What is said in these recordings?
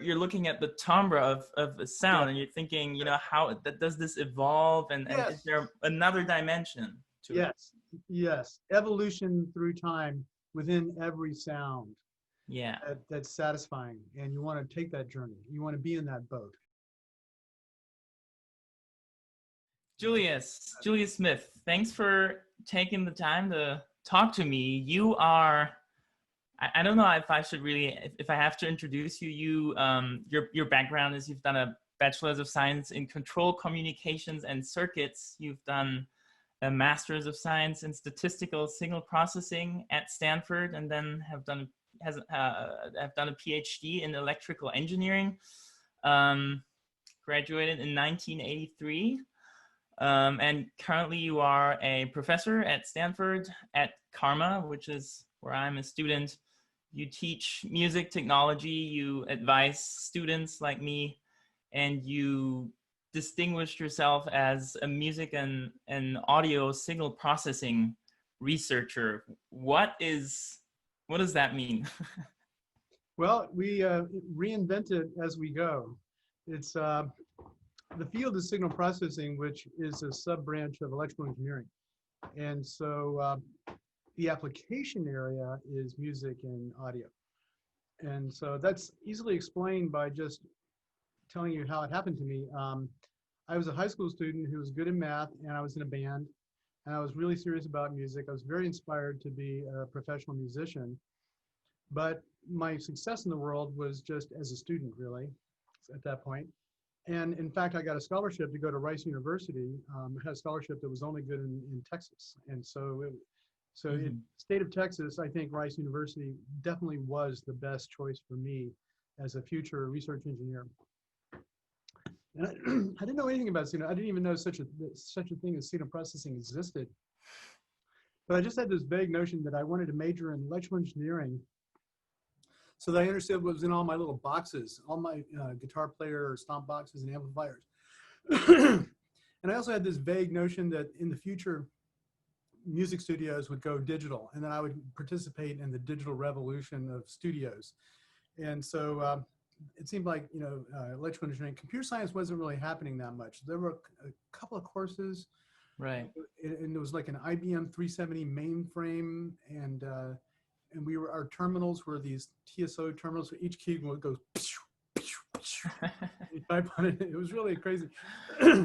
you're looking at the timbre of a sound, and you're thinking, how does this evolve, and is there another dimension to it? Yes. Evolution through time within every sound. Yeah. That's satisfying, and you want to take that journey. You want to be in that boat. Julius Smith, thanks for taking the time to talk to me. You are, I don't know if I should really, if I have to introduce you, your background is you've done a Bachelor's of Science in Control Communications and Circuits. You've done a Master's of Science in Statistical Signal Processing at Stanford, and then have done a PhD in electrical engineering. Graduated in 1983. And currently you are a professor at Stanford at CCRMA, which is where I'm a student. You teach music technology, you advise students like me, and you distinguished yourself as a music and audio signal processing researcher. What does that mean? Well, we reinvent it as we go. It's the field is signal processing, which is a sub-branch of electrical engineering. And so the application area is music and audio. And so that's easily explained by just telling you how it happened to me. I was a high school student who was good in math, and I was in a band, and I was really serious about music. I was very inspired to be a professional musician, but my success in the world was just as a student, really, at that point. And in fact, I got a scholarship to go to Rice University. I had a scholarship that was only good in Texas. And so, in the state of Texas, I think Rice University definitely was the best choice for me as a future research engineer. And I didn't know anything about signal. I didn't even know such a thing as signal processing existed. But I just had this vague notion that I wanted to major in electrical engineering, so that I understood what was in all my little boxes, all my guitar player stomp boxes and amplifiers. And I also had this vague notion that in the future, music studios would go digital, and then I would participate in the digital revolution of studios. And so it seemed like, electrical engineering, computer science wasn't really happening that much. There were a couple of courses. Right. And there was like an IBM 370 mainframe, and our terminals were these TSO terminals. So each key would go. You type on it. It was really crazy.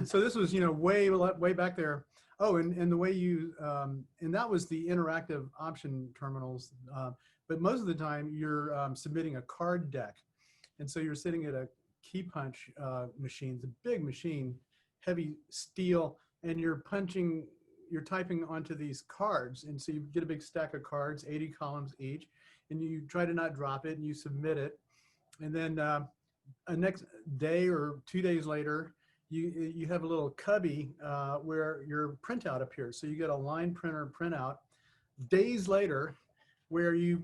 So this was, way back there. Oh, and the way you and that was the interactive option terminals. But most of the time, you're submitting a card deck, and so you're sitting at a key punch machine. It's a big machine, heavy steel, and you're typing onto these cards. And so you get a big stack of cards, 80 columns each, and you try to not drop it, and you submit it. And then a next day or 2 days later, you have a little cubby where your printout appears. So you get a line printer printout days later where you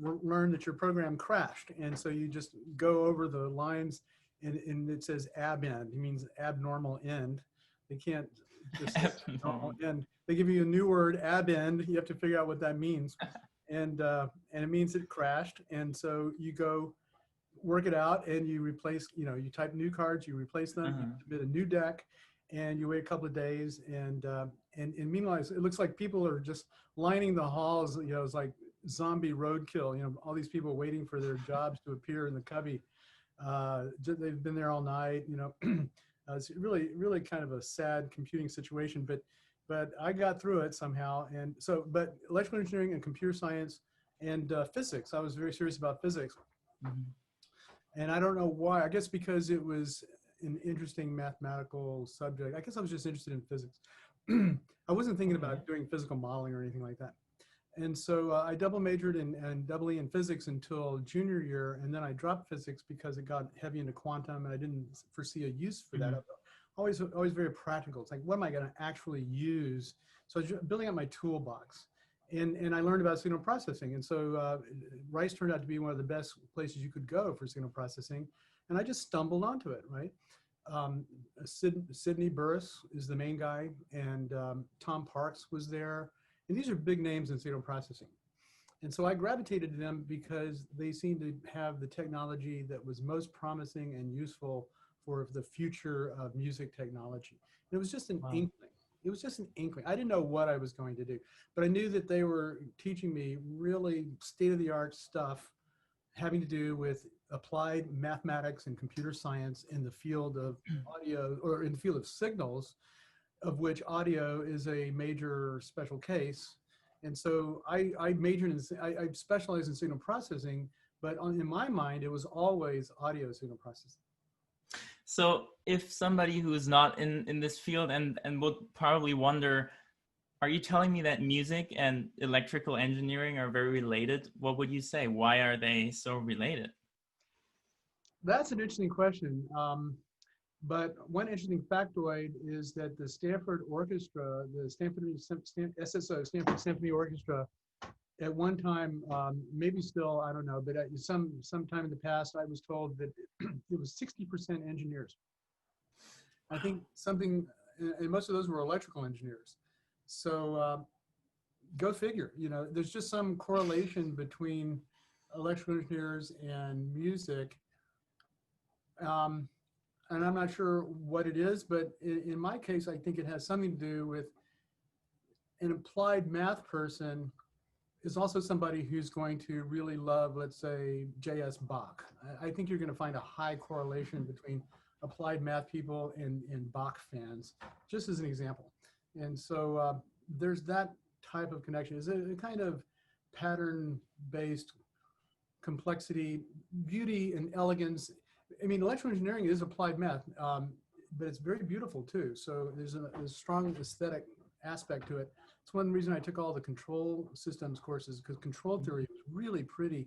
learn that your program crashed. And so you just go over the lines, and it says ab-end. It means abnormal end. They can't just say normal end. They give you a new word, ab-end. You have to figure out what that means. And it means it crashed. And so you go work it out, and you replace, you type new cards, you replace them, you submit a new deck, and you wait a couple of days. And meanwhile, it looks like people are just lining the halls. It's like zombie roadkill. All these people waiting for their jobs to appear in the cubby. They've been there all night. It's really, really kind of a sad computing situation, but I got through it somehow. And so, but electrical engineering and computer science and physics, I was very serious about physics. And I don't know why. I guess because it was an interesting mathematical subject. I guess I was just interested in physics. I wasn't thinking about doing physical modeling or anything like that. And so I double majored and doubly in physics until junior year, and then I dropped physics because it got heavy into quantum, and I didn't foresee a use for that. Always very practical. It's like, what am I going to actually use? So I was building up my toolbox, and I learned about signal processing. And so Rice turned out to be one of the best places you could go for signal processing, and I just stumbled onto it, right? Sidney Burris is the main guy, and Tom Parks was there. And these are big names in signal processing. And so I gravitated to them because they seemed to have the technology that was most promising and useful for the future of music technology. And it was just an Wow. inkling. It was just an inkling. I didn't know what I was going to do, but I knew that they were teaching me really state-of-the-art stuff having to do with applied mathematics and computer science in the field of audio, or in the field of signals, of which audio is a major special case. And so I majored in, I specialized in signal processing, but in my mind, it was always audio signal processing. So if somebody who is not in this field and would probably wonder, are you telling me that music and electrical engineering are very related? What would you say? Why are they so related? That's an interesting question. But one interesting factoid is that the Stanford Orchestra, the SSO, Stanford Symphony Orchestra, at one time, maybe still, I don't know, but at sometime in the past, I was told that it was 60% engineers. I think something, and most of those were electrical engineers. So go figure, you know, there's just some correlation between electrical engineers and music. And I'm not sure what it is, but in my case, I think it has something to do with an applied math person is also somebody who's going to really love, let's say, J.S. Bach. I think you're going to find a high correlation between applied math people and Bach fans, just as an example. And so there's that type of connection. It's a kind of pattern-based complexity, beauty and elegance. I mean, electrical engineering is applied math, but it's very beautiful too. So there's a strong aesthetic aspect to it. It's one reason I took all the control systems courses, because control theory was really pretty.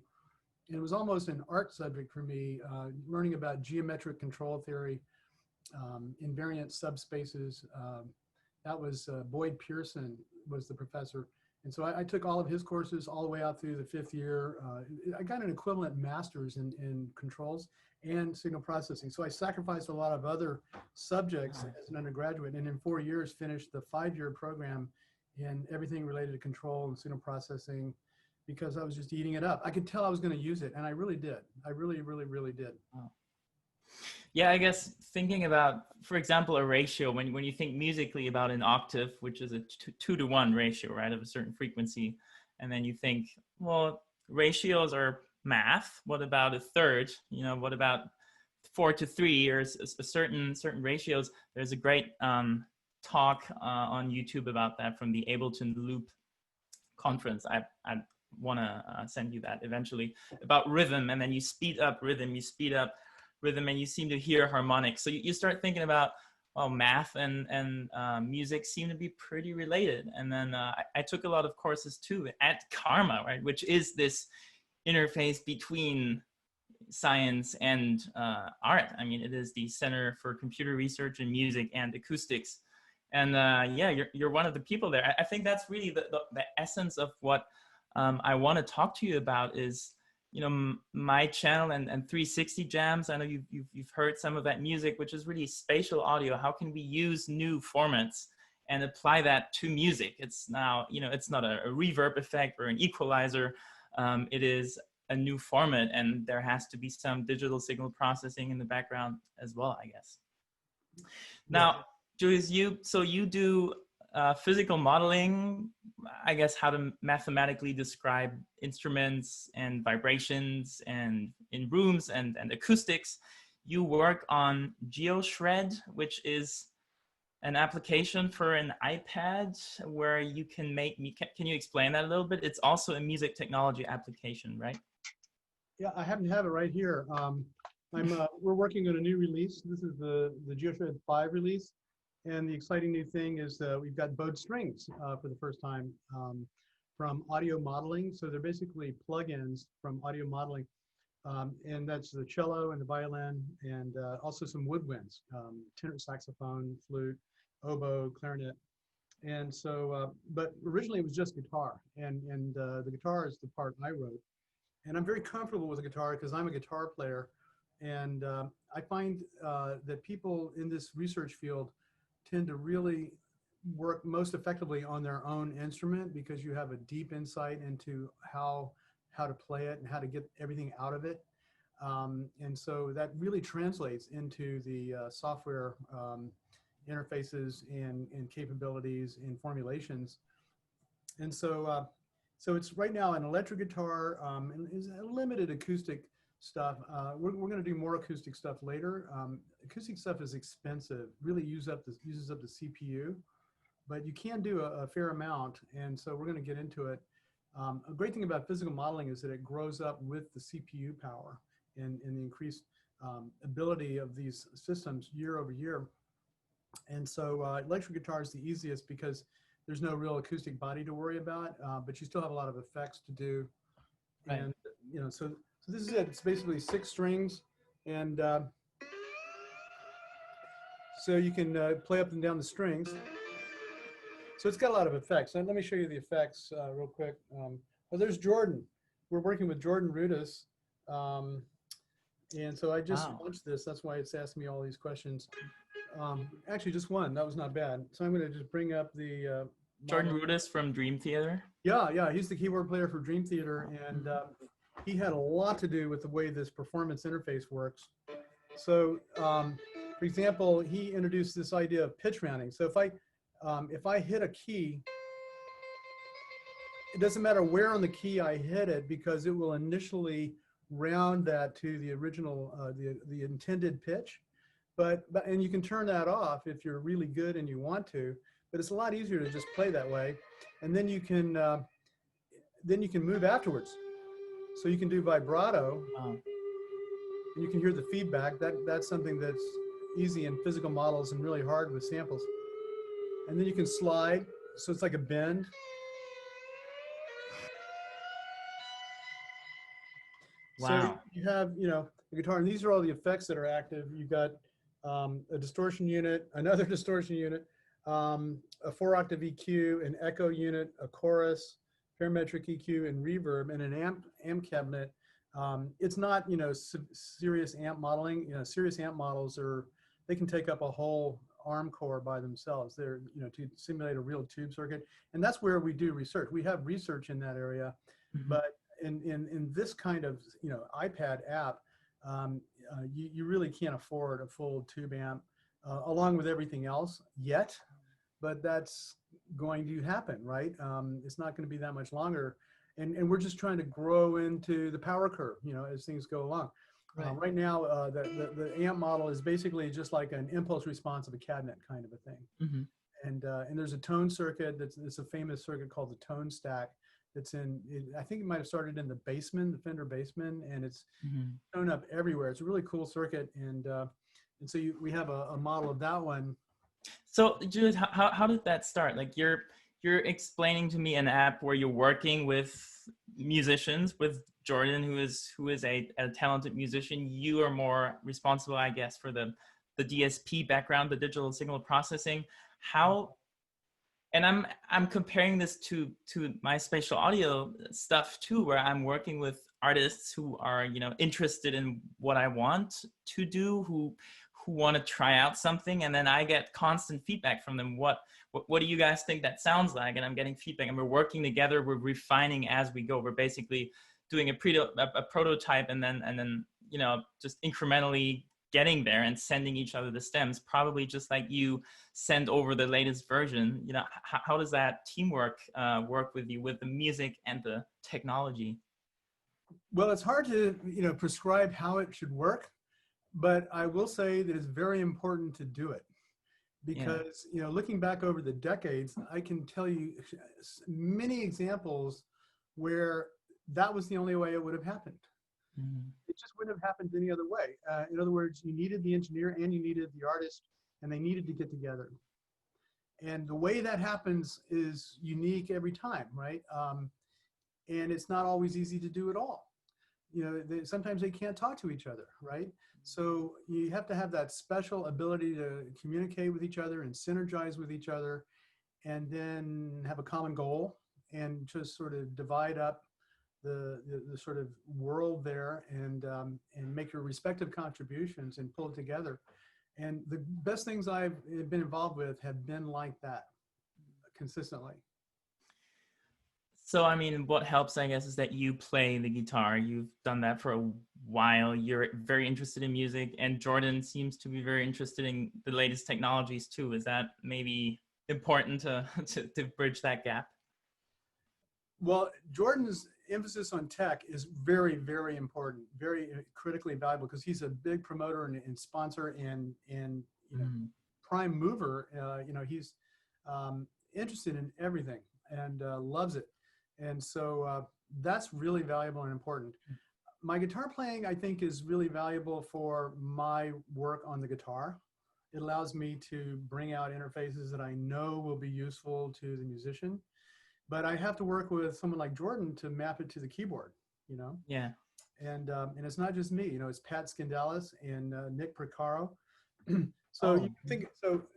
And it was almost an art subject for me, learning about geometric control theory, invariant subspaces. That was Boyd Pearson was the professor. And so I took all of his courses all the way out through the 5th year. I got an equivalent master's in controls and signal processing. So I sacrificed a lot of other subjects as an undergraduate, and in 4 years finished the 5-year program in everything related to control and signal processing, because I was just eating it up. I could tell I was going to use it, and I really did. I really, really, really did. Wow. Yeah, I guess thinking about, for example, a ratio, when you think musically about an octave, which is a 2-to-1 ratio, right, of a certain frequency, and then you think, well, ratios are math. What about a third? You know, what about 4-to-3 or a certain ratios? There's a great talk on YouTube about that from the Ableton Loop conference. I want to send you that eventually, about rhythm, and then you speed up rhythm, and you seem to hear harmonics. So you start thinking about, well, math and music seem to be pretty related. And then I took a lot of courses too at CCRMA, right, which is this interface between science and art. I mean, it is the Center for Computer Research in Music and Acoustics. And yeah, you're one of the people there. I think that's really the essence of what I want to talk to you about is, you know, my channel and 360 jams. I know you've heard some of that music, which is really spatial audio. How can we use new formats and apply that to music? It's now, you know, it's not a reverb effect or an equalizer. It is a new format, and there has to be some digital signal processing in the background as well, I guess. Now, Julius, you do physical modeling, I guess, how to mathematically describe instruments and vibrations and in rooms and acoustics. You work on Geoshred, which is an application for an iPad where you can make, can you explain that a little bit? It's also a music technology application, right? Yeah, I happen to have it right here. We're working on a new release. This is the Geoshred 5 release. And the exciting new thing is we've got bowed strings for the first time from audio modeling. So they're basically plugins from audio modeling. And that's the cello and the violin, and also some woodwinds, tenor saxophone, flute, oboe, clarinet. And so, but originally it was just guitar. And the guitar is the part I wrote. And I'm very comfortable with the guitar because I'm a guitar player. And I find that people in this research field tend to really work most effectively on their own instrument because you have a deep insight into how to play it and how to get everything out of it. And so that really translates into the software interfaces and capabilities and formulations. And so, so it's right now an electric guitar and is a limited acoustic stuff. We're going to do more acoustic stuff later. Acoustic stuff is expensive, really uses up the CPU, but you can do a fair amount. And so we're going to get into it. A great thing about physical modeling is that it grows up with the CPU power and the increased ability of these systems year over year. And so electric guitar is the easiest because there's no real acoustic body to worry about, but you still have a lot of effects to do. Right. And, you know, so this is it. It's basically 6 strings. And so you can play up and down the strings. So it's got a lot of effects. And let me show you the effects real quick. Oh, there's Jordan. We're working with Jordan Rudis. And so I just launched this. That's why it's asking me all these questions. Actually, just one. That was not bad. So I'm going to just bring up the Jordan Rudis from Dream Theater. Yeah, he's the keyboard player for Dream Theater, and he had a lot to do with the way this performance interface works. So, for example, he introduced this idea of pitch rounding. So if I hit a key, it doesn't matter where on the key I hit it because it will initially round that to the original, the intended pitch. And you can turn that off if you're really good and you want to, but it's a lot easier to just play that way. And then you can move afterwards. So you can do vibrato, and you can hear the feedback. That's something that's easy in physical models and really hard with samples. And then you can slide, so it's like a bend. Wow. So you have, you know, the guitar, and these are all the effects that are active. You've got a distortion unit, another distortion unit, a 4-octave EQ, an echo unit, a chorus, parametric EQ, and reverb, and an amp cabinet. It's not, you know, serious amp modeling. You know, serious amp models they can take up a whole arm core by themselves. They're, you know, to simulate a real tube circuit, and that's where we do research. We have research in that area, but in this kind of, you know, iPad app, you really can't afford a full tube amp along with everything else yet, but that's going to happen, right? It's not going to be that much longer, and we're just trying to grow into the power curve, you know, as things go along. Right now, the amp model is basically just like an impulse response of a cabinet kind of a thing. And there's a tone circuit it's a famous circuit called the tone stack. It's I think it might have started in the Bassman, the Fender Bassman, and it's shown up everywhere. It's a really cool circuit, and so we have a model of that one. So Julius, how did that start? Like you're explaining to me an app where you're working with musicians, with Jordan, who is a talented musician. You are more responsible, I guess, for the DSP background, the digital signal processing. How? And I'm comparing this to my spatial audio stuff too, where I'm working with artists who are, you know, interested in what I want to do, who want to try out something, and then I get constant feedback from them. What do you guys think that sounds like? And I'm getting feedback, and we're working together. We're refining as we go. We're basically doing a prototype, and then you know, just incrementally getting there and sending each other the stems, probably just like you send over the latest version. You know, how does that teamwork work with you, with the music and the technology? Well, it's hard to, you know, prescribe how it should work, but I will say that it's very important to do it because, you know, looking back over the decades, I can tell you many examples where that was the only way it would have happened. It just wouldn't have happened any other way. In other words, you needed the engineer and you needed the artist, and they needed to get together. And the way that happens is unique every time, right? And it's not always easy to do it all. You know, sometimes they can't talk to each other, right? So you have to have that special ability to communicate with each other and synergize with each other, and then have a common goal and just sort of divide up the sort of world there and make your respective contributions and pull it together. And the best things I've been involved with have been like that. consistently. So, I mean, what helps, I guess, is that you play the guitar. You've done that for a while. You're very interested in music, and Jordan seems to be very interested in the latest technologies too. Is that maybe important to to bridge that gap? Well, Jordan's emphasis on tech is very, very important, very critically valuable, because he's a big promoter and sponsor and you know, prime mover. You know, he's interested in everything and loves it, and so that's really valuable and important. My guitar playing, I think, is really valuable for my work on the guitar. It allows me to bring out interfaces that I know will be useful to the musician. But I have to work with someone like Jordan to map it to the keyboard, you know? Yeah. And it's not just me, you know, it's Pat Scandalis and Nick Procaro. So Oh. you think,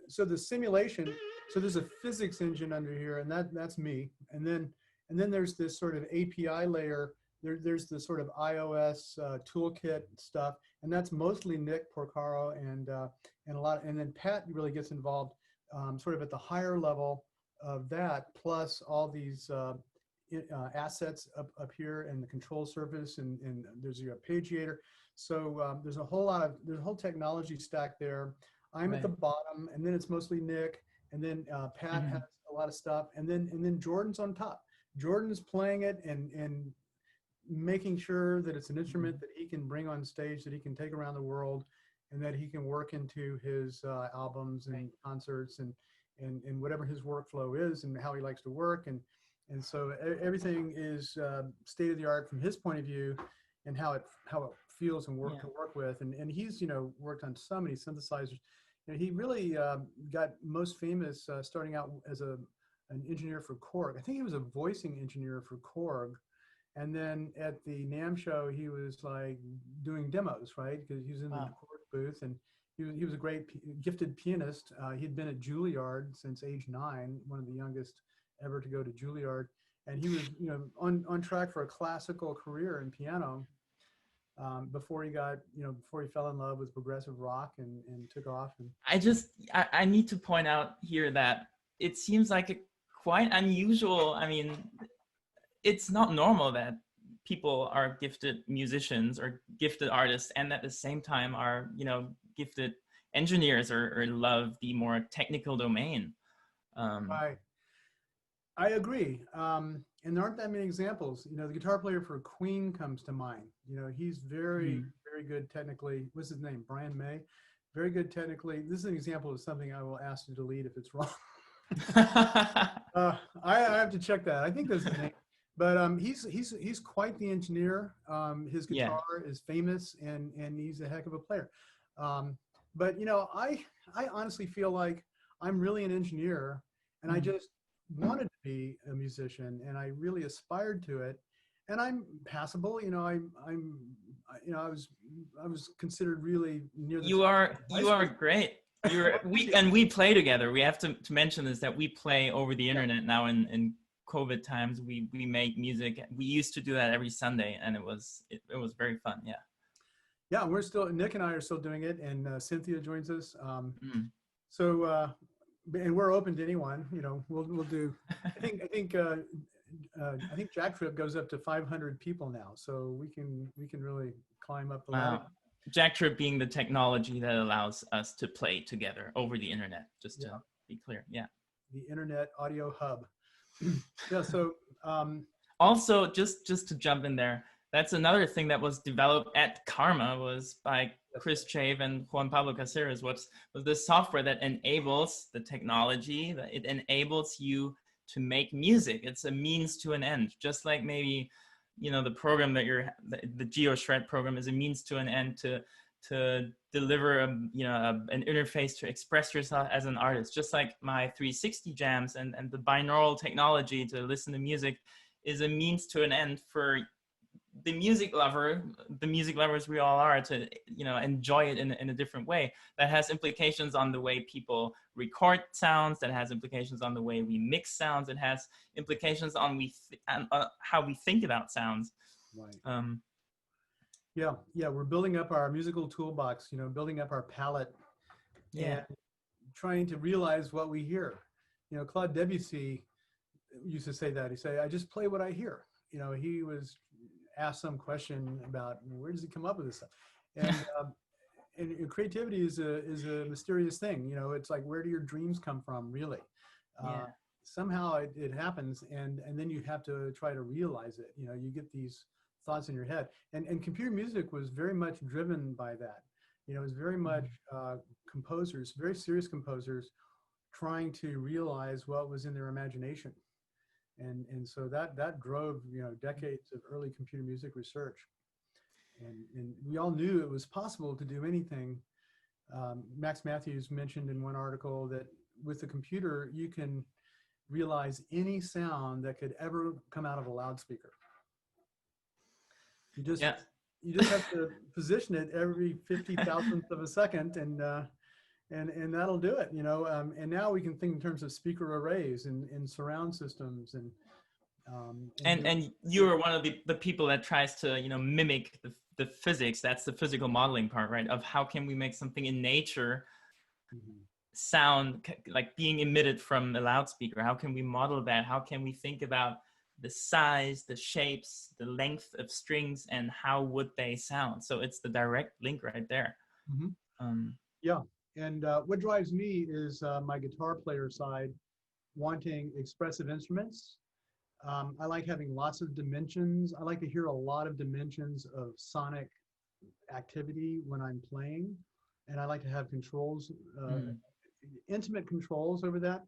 so the simulation, so there's a physics engine under here, and that's me. And then there's this sort of API layer. There's the sort of iOS toolkit stuff, and that's mostly Nick Porcaro and then Pat really gets involved sort of at the higher level of that, plus all these assets up here and the control surface, and there's your arpeggiator. So there's a whole technology stack there. I'm at the bottom, and then it's mostly Nick, and then Pat has a lot of stuff, and then Jordan's on top. Jordan's playing it and making sure that it's an instrument that he can bring on stage, that he can take around the world, and that he can work into his albums and concerts and whatever his workflow is and how he likes to work. And so everything is state of the art from his point of view and how it feels and to work with. And he's, you know, worked on so many synthesizers. You know, he really got most famous starting out as an engineer for Korg. I think he was a voicing engineer for Korg. And then at the NAMM show, he was like doing demos, right? Because he was in the Korg booth, and he was a great gifted pianist. He'd been at Juilliard since age 9, one of the youngest ever to go to Juilliard. And he was, you know, on track for a classical career in piano before he fell in love with progressive rock and took off. And I need to point out here that it seems like a quite unusual. I mean, it's not normal that people are gifted musicians or gifted artists and at the same time are, you know, gifted engineers or love the more technical domain. Right. I agree. And there aren't that many examples. You know, the guitar player for Queen comes to mind. You know, he's very, very good technically. What's his name? Brian May. Very good technically. This is an example of something I will ask to delete if it's wrong. I have to check that. I think that's his name. But he's quite the engineer. His guitar is famous, and he's a heck of a player. But you know, I honestly feel like I'm really an engineer, and I just wanted to be a musician, and I really aspired to it. And I'm passable. You know, I was considered really near the You are great. We play together. We have to mention this, that we play over the internet now in COVID times. We make music. We used to do that every Sunday, and it was very fun. Yeah, Nick and I are still doing it, and Cynthia joins us. So and we're open to anyone. You know, we'll do. I think Jack Trip goes up to 500 people now, so we can really climb up the ladder. Jack Trip being the technology that allows us to play together over the internet. Just to be clear, the Internet Audio Hub. Yeah. So also, just to jump in there, that's another thing that was developed at CCRMA was by Chris Chave and Juan Pablo Caceres. Was this software that enables the technology, that it enables you to make music. It's a means to an end, just like maybe, you know, the program that the Geoshred program is a means to an end to deliver an interface to express yourself as an artist. Just like my 360 jams and the binaural technology to listen to music is a means to an end for the music lovers we all are, to, you know, enjoy it in a different way. That has implications on the way people record sounds, that has implications on the way we mix sounds, it has implications on how we think about sounds. Right. Yeah, we're building up our musical toolbox, you know, building up our palette and trying to realize what we hear. Claude Debussy used to say that. He said, I just play what I hear. He was asked some question about where does he come up with this stuff? And creativity is a mysterious thing. It's like, where do your dreams come from, really? Yeah. Somehow it happens, and then you have to try to realize it. You get these thoughts in your head, and computer music was very much driven by that. It was very much composers, very serious composers, trying to realize what was in their imagination, and so that drove decades of early computer music research, and we all knew it was possible to do anything. Max Matthews mentioned in one article that with the computer you can realize any sound that could ever come out of a loudspeaker. You just have to position it every 50,000th of a second, and that'll do it. And now we can think in terms of speaker arrays and surround systems, and you are one of the people that tries to mimic the physics. That's the physical modeling part, right? Of how can we make something in nature sound like being emitted from a loudspeaker? How can we model that? How can we think about the size, the shapes, the length of strings, and how would they sound? So it's the direct link right there. Yeah, and what drives me is my guitar player side, wanting expressive instruments. I like having lots of dimensions. I like to hear a lot of dimensions of sonic activity when I'm playing, and I like to have controls, intimate controls over that.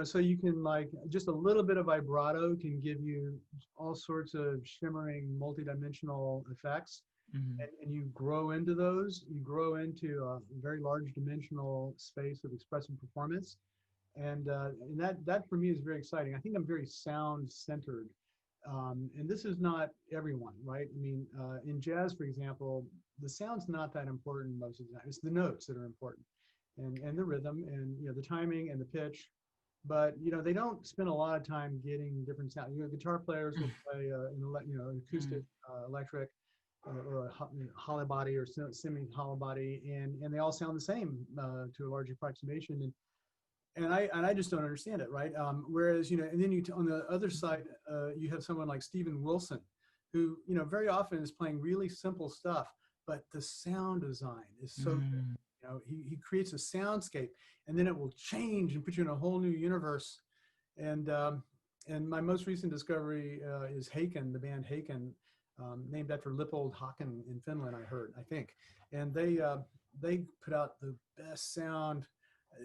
So you can, like, just a little bit of vibrato can give you all sorts of shimmering, multidimensional effects, and you grow into those. You grow into a very large dimensional space of expressive performance, and that for me is very exciting. I think I'm very sound centered, and this is not everyone, right? I mean, in jazz, for example, the sound's not that important most of the time. It's the notes that are important, and the rhythm, and the timing and the pitch. But they don't spend a lot of time getting different sound. Guitar players will play an acoustic, electric, or a hollow body or semi hollow body, and they all sound the same to a large approximation. And I just don't understand it, right? Whereas and then on the other side, you have someone like Steven Wilson, who very often is playing really simple stuff, but the sound design is so good. He creates a soundscape, and then it will change and put you in a whole new universe. And my most recent discovery is Haken, the band Haken, named after Lippold Haken in Finland, I think. And they put out the best sound.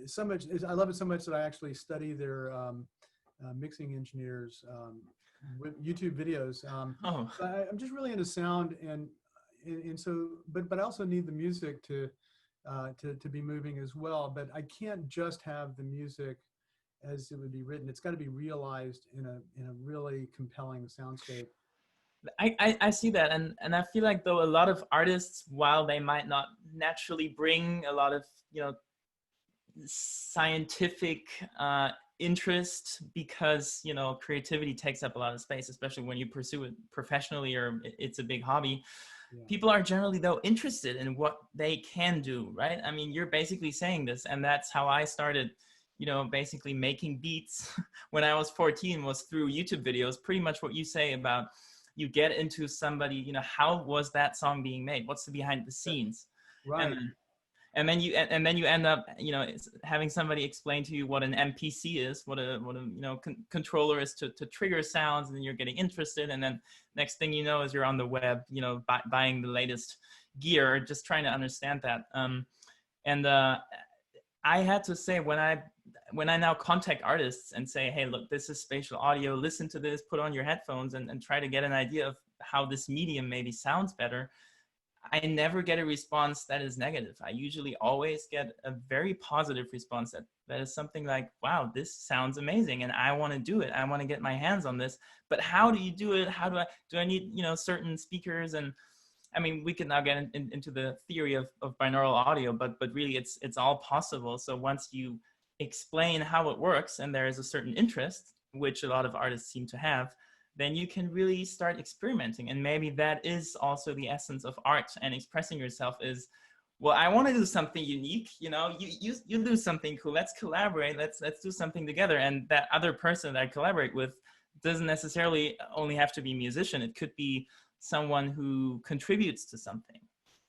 So much, I love it so much that I actually study their mixing engineers with YouTube videos. So I'm just really into sound, and so, but I also need the music to be moving as well. But I can't just have the music as it would be written. It's got to be realized in a really compelling soundscape. I see that, and I feel like, though, a lot of artists, while they might not naturally bring a lot of scientific interest, because creativity takes up a lot of space, especially when you pursue it professionally or it's a big hobby. People are generally, though, interested in what they can do, right? I mean, you're basically saying this, and that's how I started, basically making beats when I was 14, was through YouTube videos. Pretty much what you say about, you get into somebody, how was that song being made? What's the behind the scenes? Right. And then you end up, having somebody explain to you what an MPC is, what a controller is to trigger sounds, and then you're getting interested. And then next thing you know is you're on the web, buying the latest gear, just trying to understand that. I had to say, when I now contact artists and say, hey, look, this is spatial audio, listen to this, put on your headphones and try to get an idea of how this medium maybe sounds better, I never get a response that is negative. I usually always get a very positive response that is something like, wow, this sounds amazing, and I want to do it. I want to get my hands on this. But how do you do it? How do I need, certain speakers? And I mean, we can now get into the theory of binaural audio, but really it's all possible. So once you explain how it works, and there is a certain interest, which a lot of artists seem to have, then you can really start experimenting. And maybe that is also the essence of art and expressing yourself, is well, I want to do something unique. You know, you do something cool. Let's collaborate. Let's do something together. And that other person that I collaborate with doesn't necessarily only have to be a musician. It could be someone who contributes to something.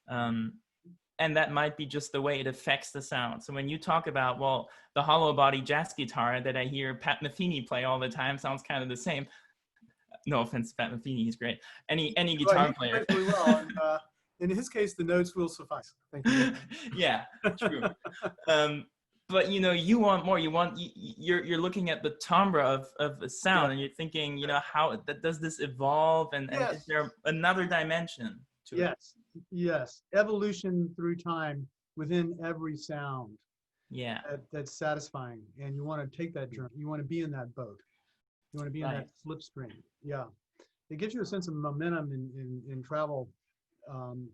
And that might be just the way it affects the sound. So when you talk about, well, the hollow body jazz guitar that I hear Pat Metheny play all the time sounds kind of the same. No offense, Pat Metheny, he's great. Any guitar player. Really well. And, in his case, the notes will suffice. Thank you. Yeah, true. But you know, you want more. You're looking at the timbre of a sound, and you're thinking, you know, how does this evolve, and is there another dimension to it? Yes. Evolution through time within every sound. Yeah. That's satisfying, and you want to take that journey. You want to be in that boat. You want to be in that slipstream. Yeah. It gives you a sense of momentum in travel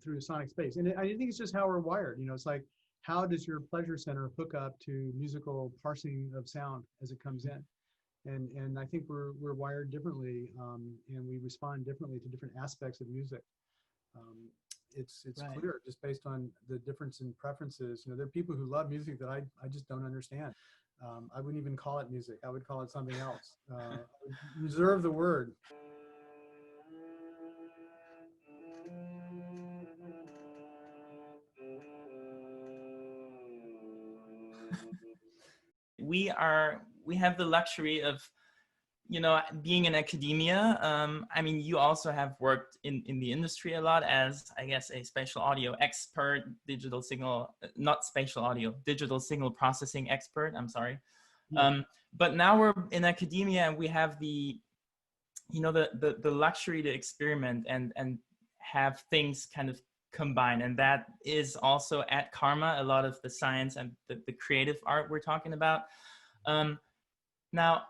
through sonic space. And I think it's just how we're wired. You know, it's like, how does your pleasure center hook up to musical parsing of sound as it comes in? And I think we're wired differently, and we respond differently to different aspects of music. It's clear just based on the difference in preferences. You know, there are people who love music that I just don't understand. I wouldn't even call it music. I would call it something else. Reserve the word. We have the luxury of, you know, being in academia. I mean, you also have worked in the industry a lot as, I guess, a spatial audio expert, digital signal processing expert. I'm sorry. But now we're in academia, and we have the, you know, the luxury to experiment and have things kind of combine. And that is also at CCRMA, a lot of the science and the creative art we're talking about. Now,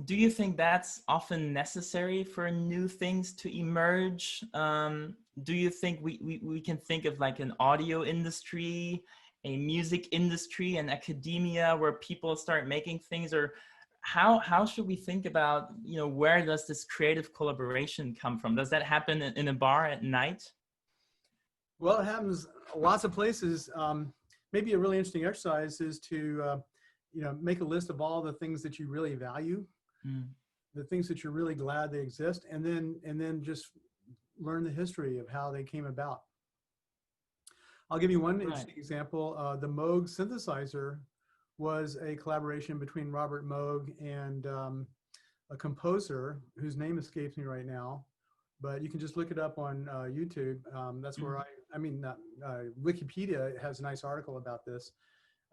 do you think that's often necessary for new things to emerge? Do you think we can think of like an audio industry, a music industry, and academia where people start making things? Or how should we think about, you know, where does this creative collaboration come from? Does that happen in a bar at night? Well, it happens lots of places. Maybe a really interesting exercise is to, you know, make a list of all the things that you really value, the things that you're really glad they exist, and then just learn the history of how they came about. I'll give you one interesting example. The Moog synthesizer was a collaboration between Robert Moog and a composer whose name escapes me right now, but you can just look it up on YouTube. That's where Wikipedia has a nice article about this.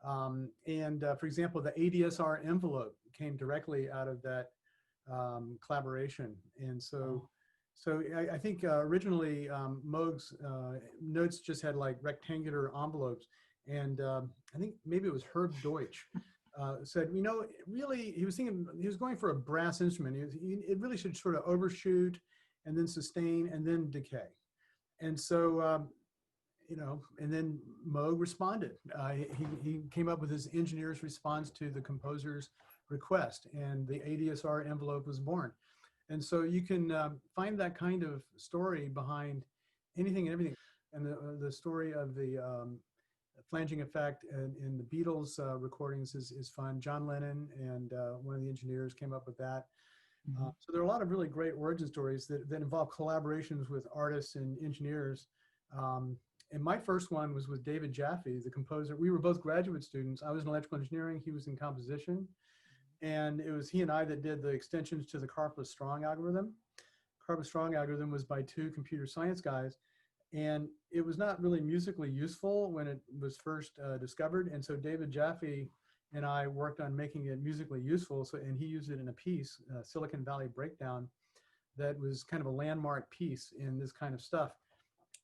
For example, the ADSR envelope came directly out of that collaboration. And so I think originally Moog's notes just had like rectangular envelopes. And I think maybe it was Herb Deutsch said, you know, really, he was going for a brass instrument. It really should sort of overshoot and then sustain and then decay. And so, you know, and then Moog responded. He came up with his engineer's response to the composer's request, and the ADSR envelope was born. And so you can find that kind of story behind anything and everything. And the story of the flanging effect in the Beatles recordings is fun. John Lennon and one of the engineers came up with that. So there are a lot of really great origin stories that involve collaborations with artists and engineers. And my first one was with David Jaffe, the composer. We were both graduate students. I was in electrical engineering. He was in composition. And it was he and I that did the extensions to the Karplus-Strong algorithm. Karplus-Strong algorithm was by two computer science guys. And it was not really musically useful when it was first discovered. And so David Jaffe and I worked on making it musically useful. And he used it in a piece, Silicon Valley Breakdown, that was kind of a landmark piece in this kind of stuff.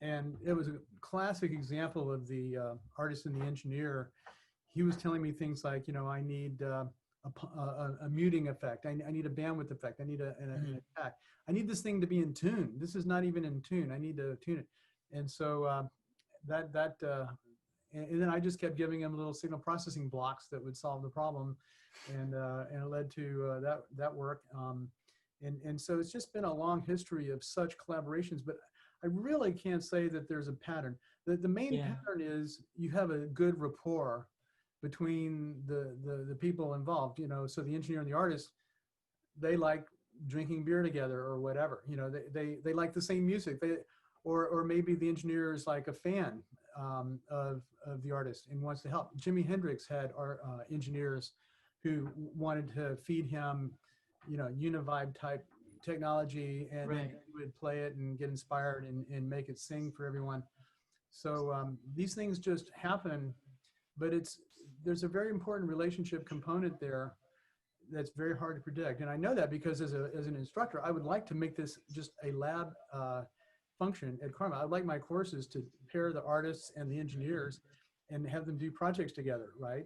And it was a classic example of the artist and the engineer. He was telling me things like, you know, I need a muting effect. I need a bandwidth effect. I need an attack. I need this thing to be in tune. This is not even in tune. I need to tune it. And so and then I just kept giving him little signal processing blocks that would solve the problem, and it led to that work. And so it's just been a long history of such collaborations. But I really can't say that there's a pattern. The main Yeah. pattern is you have a good rapport between the people involved, you know, so the engineer and the artist, they like drinking beer together or whatever, you know, they like the same music, or maybe the engineer is like a fan of the artist and wants to help. Jimi Hendrix had engineers who wanted to feed him, you know, univibe type technology, and then he would play it and get inspired and make it sing for everyone. So these things just happen, but there's a very important relationship component there that's very hard to predict. And I know that because as an instructor, I would like to make this just a lab function at CCRMA. I'd like my courses to pair the artists and the engineers and have them do projects together, right?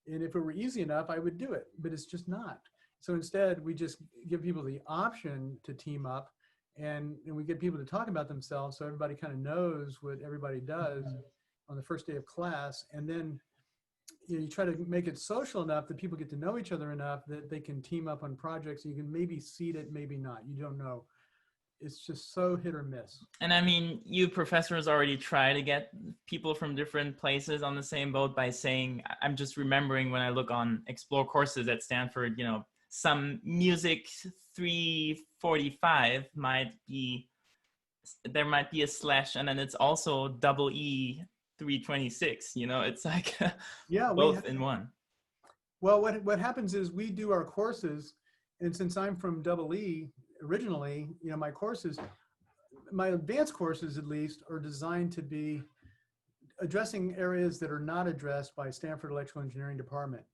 And if it were easy enough, I would do it, but it's just not. So instead, we just give people the option to team up, and we get people to talk about themselves so everybody kind of knows what everybody does on the first day of class. And then you try to make it social enough that people get to know each other enough that they can team up on projects. You can maybe seed it, maybe not. You don't know. It's just so hit or miss. And I mean, you professors already try to get people from different places on the same boat by saying, I'm just remembering when I look on Explore courses at Stanford, you know, some music 345 there might be a slash, and then it's also double E 326, you know, it's like both in one. Well, what happens is we do our courses, and since I'm from double E originally, you know, my advanced courses at least are designed to be addressing areas that are not addressed by Stanford Electrical Engineering Department.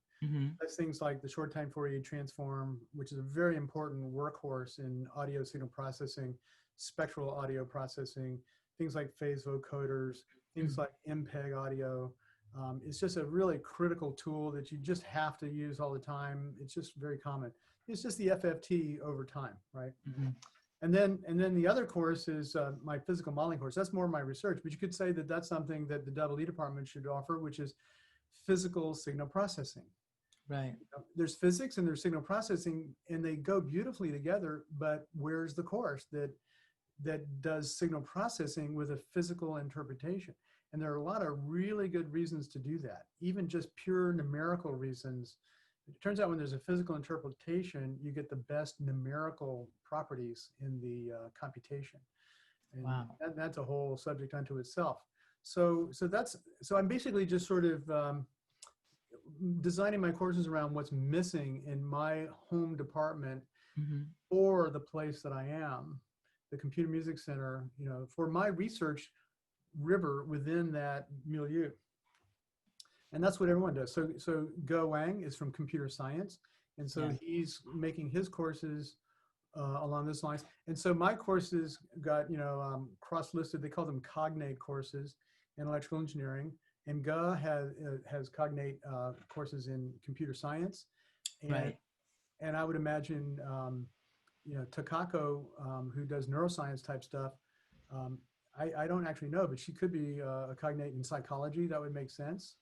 That's things like the short time Fourier transform, which is a very important workhorse in audio signal processing, spectral audio processing, things like phase vocoders, things like MPEG audio. It's just a really critical tool that you just have to use all the time. It's just very common. It's just the FFT over time, right? And then the other course is my physical modeling course. That's more my research, but you could say that that's something that the double E department should offer, which is physical signal processing. Right. You know, there's physics and there's signal processing, and they go beautifully together. But where's the course that does signal processing with a physical interpretation? And there are a lot of really good reasons to do that, even just pure numerical reasons. It turns out when there's a physical interpretation, you get the best numerical properties in the computation. And that's a whole subject unto itself. So I'm basically just sort of designing my courses around what's missing in my home department for the place that I am, the Computer Music Center, you know, for my research river within that milieu. And that's what everyone does. So Go Wang is from computer science. And so he's making his courses along those lines. And so my courses got, you know, cross-listed. They call them cognate courses in electrical engineering. And Go has cognate courses in computer science. And I would imagine, you know, Takako, who does neuroscience type stuff, I don't actually know, but she could be a cognate in psychology. That would make sense.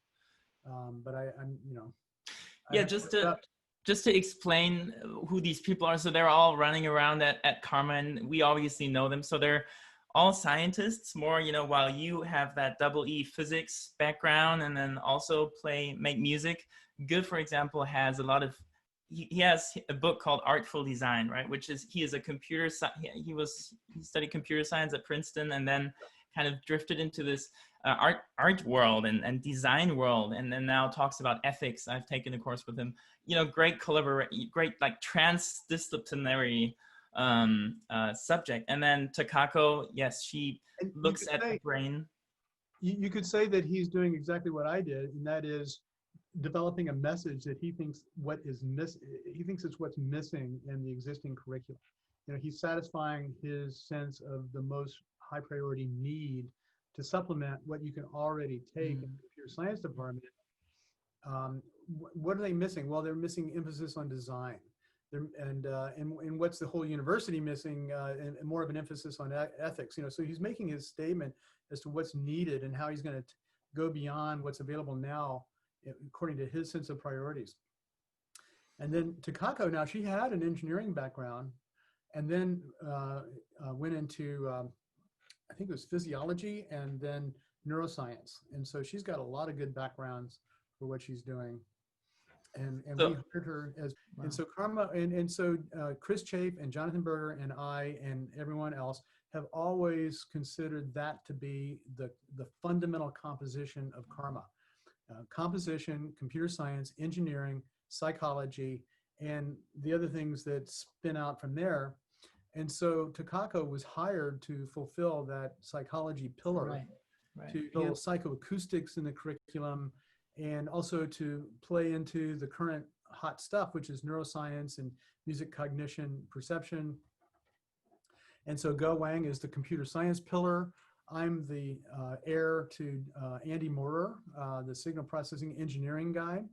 But I'm, you know. Yeah, just to explain who these people are. So they're all running around at CCRMA, and we obviously know them. So they're all scientists, more, you know, while you have that double E physics background and then also make music. Good, for example, has a lot of, he has a book called Artful Design, right? Which is, he is a computer, he studied computer science at Princeton and then kind of drifted into this art world and design world, and then now talks about ethics. I've taken a course with him. You know, great like transdisciplinary subject. And then Takako, yes, she looks at the brain. You could say that he's doing exactly what I did, and that is developing a message that he thinks he thinks it's what's missing in the existing curriculum. You know, he's satisfying his sense of the most high priority need to supplement what you can already take in the computer science department. What are they missing? Well, they're missing emphasis on design. And what's the whole university missing? And more of an emphasis on ethics. You know, so he's making his statement as to what's needed and how he's going to go beyond what's available now, according to his sense of priorities. And then Takako, now she had an engineering background, and then went into I think it was physiology, and then neuroscience. And so she's got a lot of good backgrounds for what she's doing. And So, we hired her as, wow. and so Karma, and so Chris Chafe and Jonathan Berger and I and everyone else have always considered that to be the fundamental composition of karma. Composition, computer science, engineering, psychology, and the other things that spin out from there. And so Takako was hired to fulfill that psychology pillar, Right. to handle psychoacoustics in the curriculum, and also to play into the current hot stuff, which is neuroscience and music cognition perception. And so Go Wang is the computer science pillar. I'm the heir to Andy Moorer, the signal processing engineering guy,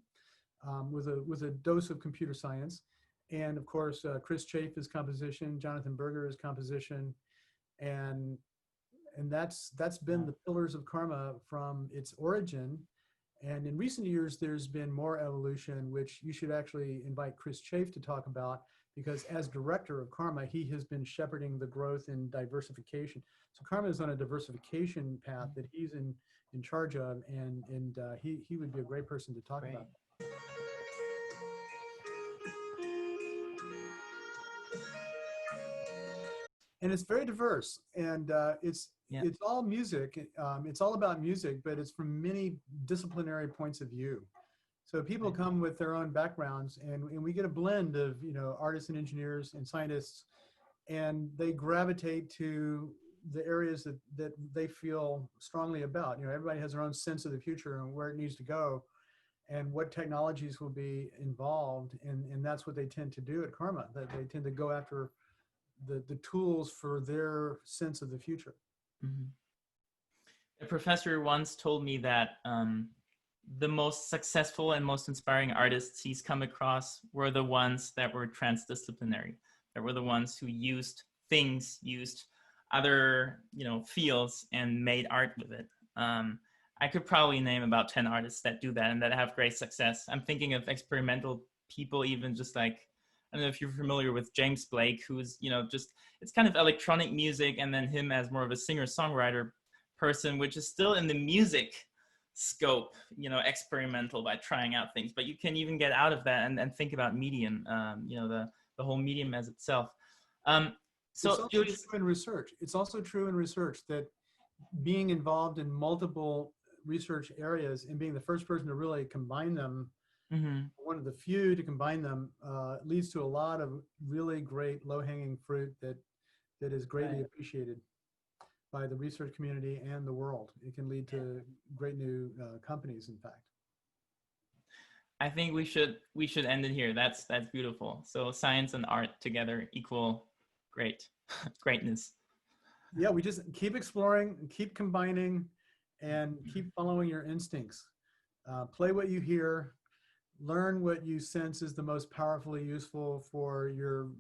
with a dose of computer science. And of course, Chris Chafe is composition, Jonathan Berger is composition, and that's been the pillars of karma from its origin. And in recent years, there's been more evolution, which you should actually invite Chris Chafe to talk about, because as director of karma, he has been shepherding the growth in diversification. So karma is on a diversification path that he's in charge of, and he would be a great person to talk about. And it's very diverse, and it's all music. It's all about music, but it's from many disciplinary points of view. So people come with their own backgrounds, and we get a blend of, you know, artists and engineers and scientists, and they gravitate to the areas that they feel strongly about. You know, everybody has their own sense of the future and where it needs to go, and what technologies will be involved, and that's what they tend to do at Karma. That they tend to go after the tools for their sense of the future. Mm-hmm. A professor once told me that the most successful and most inspiring artists he's come across were the ones that were transdisciplinary, that were the ones who used other, you know, fields and made art with it. I could probably name about 10 artists that do that and that have great success. I'm thinking of experimental people, even just like, I don't know if you're familiar with James Blake, who's, you know, just, it's kind of electronic music, and then him as more of a singer-songwriter person, which is still in the music scope, you know, experimental by trying out things. But you can even get out of that and think about medium, you know, the whole medium as itself. So it's also Julius, true in research. It's also true in research that being involved in multiple research areas and being the first person to really combine them, one of the few to combine them, leads to a lot of really great low-hanging fruit that is greatly appreciated by the research community and the world. It can lead to great new companies, in fact. I think we should end it here. That's beautiful. So science and art together equal greatness. Yeah, we just keep exploring, keep combining, and keep following your instincts. Play what you hear, learn what you sense is the most powerfully useful for your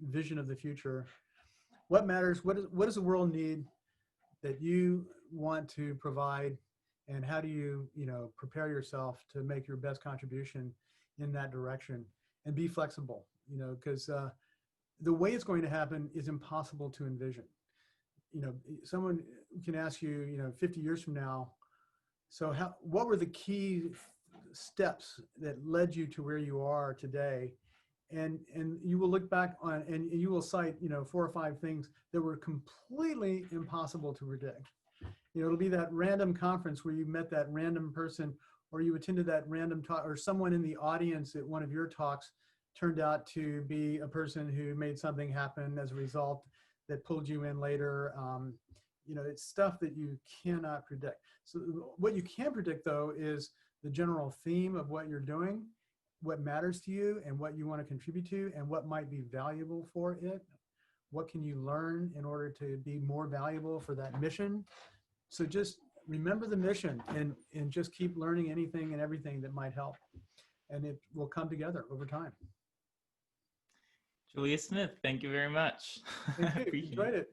vision of the future. What matters? What does the world need that you want to provide, and how do you, you know, prepare yourself to make your best contribution in that direction? And be flexible, you know, because the way it's going to happen is impossible to envision. You know, someone can ask you, you know, 50 years from now, so what were the key steps that led you to where you are today? And you will look back on, and you will cite, you know, 4 or 5 things that were completely impossible to predict. You know, it'll be that random conference where you met that random person, or you attended that random talk, or someone in the audience at one of your talks turned out to be a person who made something happen as a result that pulled you in later. You know, it's stuff that you cannot predict. So what you can predict, though, is the general theme of what you're doing, what matters to you, and what you want to contribute to, and what might be valuable for it. What can you learn in order to be more valuable for that mission? So just remember the mission, and just keep learning anything and everything that might help. And it will come together over time. Julius Smith, thank you very much. Thank you. Enjoyed it.